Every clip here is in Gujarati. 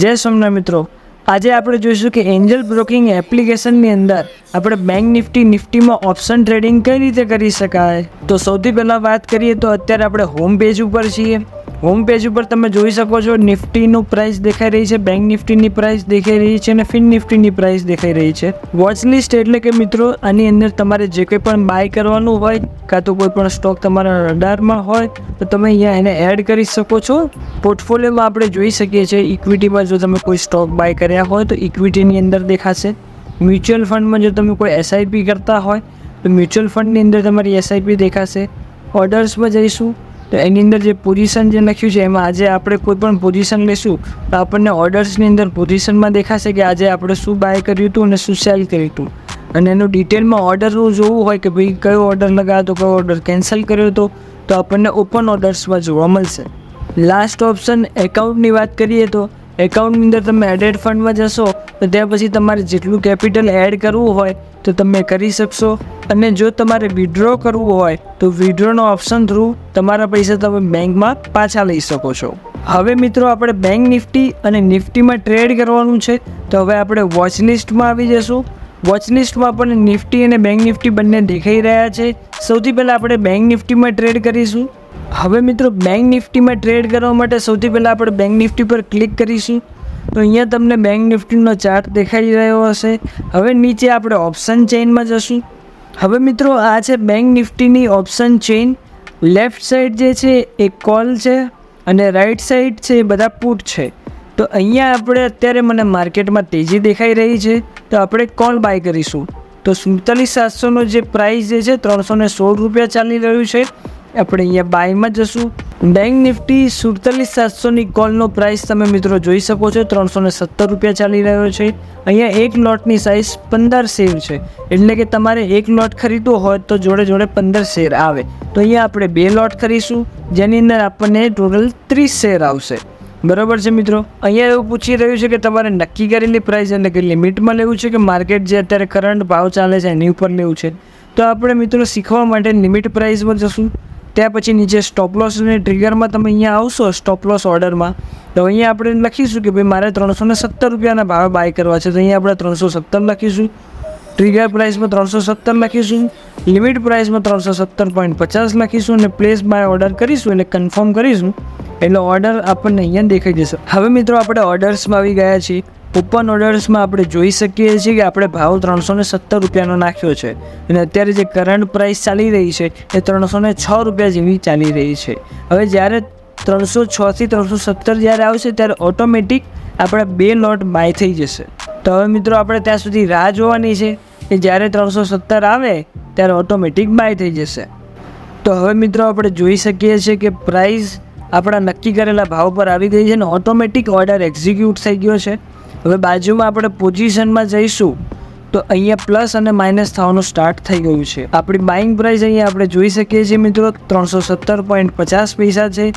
જય સોમનાથ મિત્રો, આજે આપણે જોઈશું કે એન્જલ બ્રોકિંગ એપ્લિકેશનની અંદર આપણે બેંક નિફ્ટીમાં ઓપ્શન ટ્રેડિંગ કઈ રીતે કરી શકાય। તો સૌથી પહેલાં વાત કરીએ તો અત્યારે આપણે હોમ પેજ ઉપર છીએ। હોમ પેજ ઉપર તમે જોઈ શકો છો નિફ્ટીનું પ્રાઇસ દેખાઈ રહી છે, બેંક નિફ્ટીની પ્રાઇસ દેખાઈ રહી છે અને ફિન નિફ્ટીની પ્રાઇસ દેખાઈ રહી છે। વોચ લિસ્ટ એટલે કે મિત્રો આની અંદર તમારે જે કંઈ પણ બાય કરવાનું હોય કાં તો કોઈ પણ સ્ટોક તમારા રડારમાં હોય તો તમે અહીંયા એને એડ કરી શકો છો। પોર્ટફોલિયોમાં આપણે જોઈ શકીએ છીએ ઇક્વિટીમાં જો તમે કોઈ સ્ટોક બાય કર્યા હોય તો ઇક્વિટીની અંદર દેખાશે। મ્યુચ્યુઅલ ફંડમાં જો તમે કોઈ એસઆઈપી કરતા હોય તો મ્યુચ્યુઅલ ફંડની અંદર તમારી એસઆઈપી દેખાશે। ઓર્ડર્સમાં જઈશું તો એની અંદર જે પોઝિશન જે લખ્યું છે એમાં આજે આપણે કોઈ પણ પોઝિશન લઈશું તો આપણને ઓર્ડર્સની અંદર પોઝિશનમાં દેખાશે કે આજે આપણે શું બાય કર્યું હતું અને શું સેલ કર્યું હતું, અને એનું ડિટેલમાં ઓર્ડરનું જોવું હોય કે ભાઈ કયો ઓર્ડર લગાવ્યો, કયો ઓર્ડર કેન્સલ કર્યો હતો તો આપણને ઓપન ઓર્ડર્સમાં જોવા મળશે। લાસ્ટ ઓપ્શન એકાઉન્ટની વાત કરીએ તો એકાઉન્ટની અંદર તમે એડેડ ફંડમાં જશો તો ત્યાર પછી તમારે જેટલું કેપિટલ એડ કરવું હોય તો તમે કરી શકશો, અને જો તમારે વિડ્રો કરવું હોય તો વિડ્રોનો ઓપ્શન થ્રુ તમારા પૈસા તમે બેંકમાં પાછા લઈ શકો છો। હવે મિત્રો આપણે બેંક નિફ્ટી અને નિફ્ટીમાં ટ્રેડ કરવાનું છે તો હવે આપણે વોચ લિસ્ટમાં આવી જશું। વોચ લિસ્ટમાં આપણને નિફ્ટી અને બેંક નિફ્ટી બંને દેખાઈ રહ્યા છે। સૌથી પહેલાં આપણે બેંક નિફ્ટીમાં ટ્રેડ કરીશું। હવે મિત્રો બેંક નિફ્ટીમાં ટ્રેડ કરવા માટે સૌથી પહેલાં આપણે બેંક નિફ્ટી પર ક્લિક કરીશું તો અહીંયા તમને બેંક નિફ્ટીનો ચાર્ટ દેખાઈ રહ્યો હશે। હવે નીચે આપણે ઓપ્શન ચેઇનમાં જશું। હવે મિત્રો આ છે બેંક નિફ્ટીની ઓપ્શન ચેઇન। લેફ્ટ સાઈડ જે છે એ કોલ છે અને રાઈટ સાઈડ છે એ બધા પુટ છે। તો અહીંયા આપણે અત્યારે મને માર્કેટમાં તેજી દેખાઈ રહી છે તો આપણે કોલ બાય કરીશું। તો 47,700નો જે પ્રાઇસ જે છે 316 રૂપિયા ચાલી રહ્યું છે, આપણે અહીંયા બાયમાં જશું। બેંક નિફ્ટી 47,700ની કોલનો પ્રાઇસ તમે મિત્રો જોઈ શકો છો 317 રૂપિયા ચાલી રહ્યો છે। અહીંયા એક લોટની સાઇઝ 15 શેર છે, એટલે કે તમારે એક લોટ ખરીદવો હોય તો જોડે જોડે 15 શેર આવે। તો અહીંયા આપણે 2 લોટ કરીશું જેની અંદર આપણને ટોટલ 30 શેર આવશે, બરાબર છે મિત્રો। અહીંયા એવું પૂછી રહ્યું છે કે તમારે નક્કી કરેલી પ્રાઇસ એટલે કે લિમિટમાં લેવું છે કે માર્કેટ જે અત્યારે કરંટ ભાવ ચાલે છે એની ઉપર લેવું છે। તો આપણે મિત્રો શીખવા માટે લિમિટ પ્રાઇસમાં જશું। ત્યાં પછી નીચે સ્ટોપ લોસ અને ટ્રિગરમાં તમે અહીંયા આવશો સ્ટોપ લોસ ઓર્ડરમાં તો અહીંયા આપણે લખીશું કે ભાઈ મારે 317 રૂપિયાના ભાવે બાય કરવા છે તો અહીંયા આપણે 317 લખીશું। ટ્રિગર પ્રાઇસમાં 317 લખીશું, લિમિટ પ્રાઇસમાં 317.50 લખીશું અને પ્લેસ બાય ઓર્ડર કરીશું એટલે કન્ફર્મ કરીશું એટલે ઓર્ડર આપણને અહીંયા દેખાઈ જશે। હવે મિત્રો આપણે ઓર્ડર્સમાં આવી ગયા છીએ। ઓપન ઓર્ડર્સમાં આપણે જોઈ શકીએ છીએ કે આપણે ભાવ 317 રૂપિયાનો નાખ્યો છે અને અત્યારે જે કરંટ પ્રાઇસ ચાલી રહી છે એ 306 રૂપિયા જેવી ચાલી રહી છે। હવે જ્યારે 306થી 317 જ્યારે આવશે ત્યારે ઓટોમેટિક આપણા 2 લોટ બાય થઈ જશે। તો હવે મિત્રો આપણે ત્યાં સુધી રાહ જોવાની છે કે જ્યારે 317 આવે ત્યારે ઓટોમેટિક બાય થઈ જશે। તો હવે મિત્રો આપણે જોઈ શકીએ છીએ કે પ્રાઇસ આપણા નક્કી કરેલા ભાવ પર આવી ગઈ છે અને ઓટોમેટિક ઓર્ડર એક્ઝિક્યુટ થઈ ગયો છે। હવે બાજુમાં આપણે પોઝિશનમાં જઈશું તો અહીંયા પ્લસ અને માઇનસ થવાનું સ્ટાર્ટ થઈ ગયું છે। આપણી બાઇંગ પ્રાઇસ અહીંયા આપણે જોઈ શકીએ છીએ મિત્રો 317.50 પૈસા છે।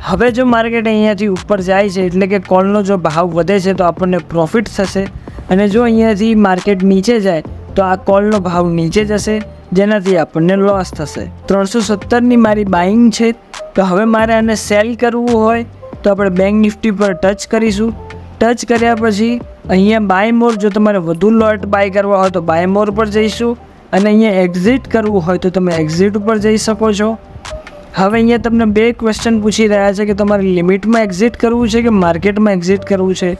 હવે જો માર્કેટ અહીંયાથી ઉપર જાય છે એટલે કે કોલનો જો ભાવ વધે છે તો આપણને પ્રોફિટ થશે, અને જો અહીંયાથી માર્કેટ નીચે જાય તો આ કોલનો ભાવ નીચે જશે જેનાથી આપણને લોસ થશે। 317ની મારી બાઇંગ છે તો હવે મારે આને સેલ કરવું હોય તો આપણે બેંક નિફ્ટી પર ટચ કરીશું। ટચ કર્યા પછી અહીંયા બાય મોર, જો તમારે વધુ લોટ બાય કરવા હોય તો બાય મોર પર જઈશું, અને અહીંયા એક્ઝિટ કરવું હોય તો તમે એક્ઝિટ ઉપર જઈ શકો છો। હવે અહીંયા તમને 2 ક્વેશ્ચન પૂછી રહ્યા છે કે તમારે લિમિટમાં એક્ઝિટ કરવું છે કે માર્કેટમાં એક્ઝિટ કરવું છે,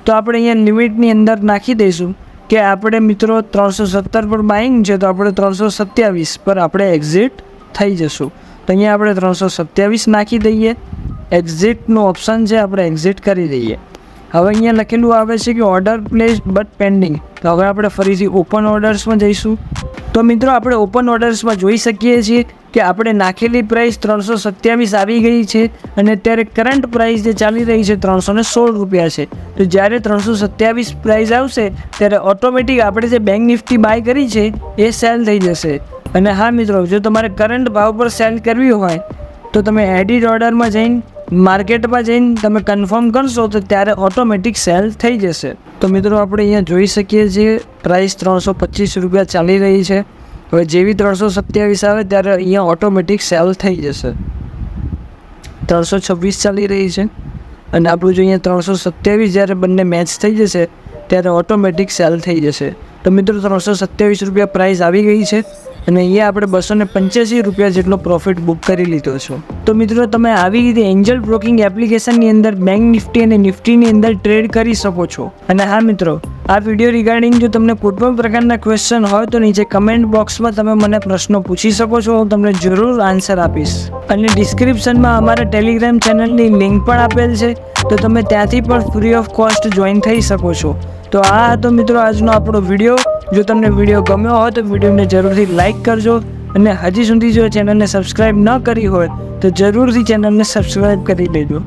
તો આપણે અહીંયા લિમિટની અંદર નાખી દઈશું કે આપણે મિત્રો 317 પર બાઇંગ છે તો આપણે 327 પર આપણે એક્ઝિટ થઈ જશું। તો અહીંયા આપણે 327 નાખી દઈએ, એક્ઝિટનું ઓપ્શન છે આપણે એક્ઝિટ કરી દઈએ। હવે અહીંયા લખેલું આવે છે કે ઓર્ડર પ્લેસ્ડ બટ પેન્ડિંગ, તો હવે આપણે ફરીથી ઓપન ઓર્ડર્સમાં જઈશું। તો મિત્રો આપણે ઓપન ઓર્ડર્સમાં જોઈ શકીએ છીએ કે આપણે નાખેલી પ્રાઇસ 327 આવી ગઈ છે અને અત્યારે કરંટ પ્રાઇસ જે ચાલી રહી છે 316 રૂપિયા છે। તો જ્યારે 327 પ્રાઇસ આવશે ત્યારે ઓટોમેટિક આપણે જે બેંક નિફ્ટી બાય કરી છે એ સેલ થઈ જશે। અને હા મિત્રો, જો તમારે કરંટ ભાવ પર સેલ કરવી હોય તો તમે એડિટ ઓર્ડરમાં જઈને માર્કેટમાં જઈને તમે કન્ફર્મ કરશો તો ત્યારે ઓટોમેટિક સેલ થઈ જશે। તો મિત્રો આપણે અહીંયા જોઈ શકીએ છીએ પ્રાઇસ 325 રૂપિયા ચાલી રહી છે। હવે જેવી 327 આવે ત્યારે અહીંયા ઓટોમેટિક સેલ થઈ જશે। 326 ચાલી રહી છે અને આપણું જો અહીંયા 327 જ્યારે બંને મેચ થઈ જશે ત્યારે ઓટોમેટિક સેલ થઈ જશે. તો મિત્રો 327 રૂપિયા પ્રાઇસ આવી ગઈ છે અને અહીંયા આપણે 285 રૂપિયા જેટલો પ્રોફિટ બુક કરી લીધો છે. તો મિત્રો તમે આવી રીતે એન્જલ બ્રોકિંગ એપ્લિકેશનની અંદર બેંક નિફ્ટી અને નિફ્ટીની અંદર ટ્રેડ કરી શકો છો. અને હા મિત્રો, આ વિડીયો રિગાર્ડિંગ જો તમને કોઈ પણ પ્રકારના ક્વેશ્ચન હોય તો નીચે કમેન્ટ બોક્સમાં તમે મને પ્રશ્નો પૂછી શકો છો. હું તમને જરૂર આન્સર આપીશ. અને ડિસ્ક્રિપ્શનમાં અમારા ટેલિગ્રામ ચેનલની લિંક પણ આપેલ છે, તો તમે ત્યાંથી પણ ફ્રી ઓફ કોસ્ટ જોઈન થઈ શકો છો. તો આ હતો મિત્રો આજનો આપણો વિડીયો. જો તમને વિડીયો ગમ્યો હોય તો વિડીયોને જરૂરથી લાઇક કરજો અને હજી સુધી જો ચેનલને સબસ્ક્રાઈબ ન કરી હોય તો જરૂરથી ચેનલને સબસ્ક્રાઈબ કરી લેજો.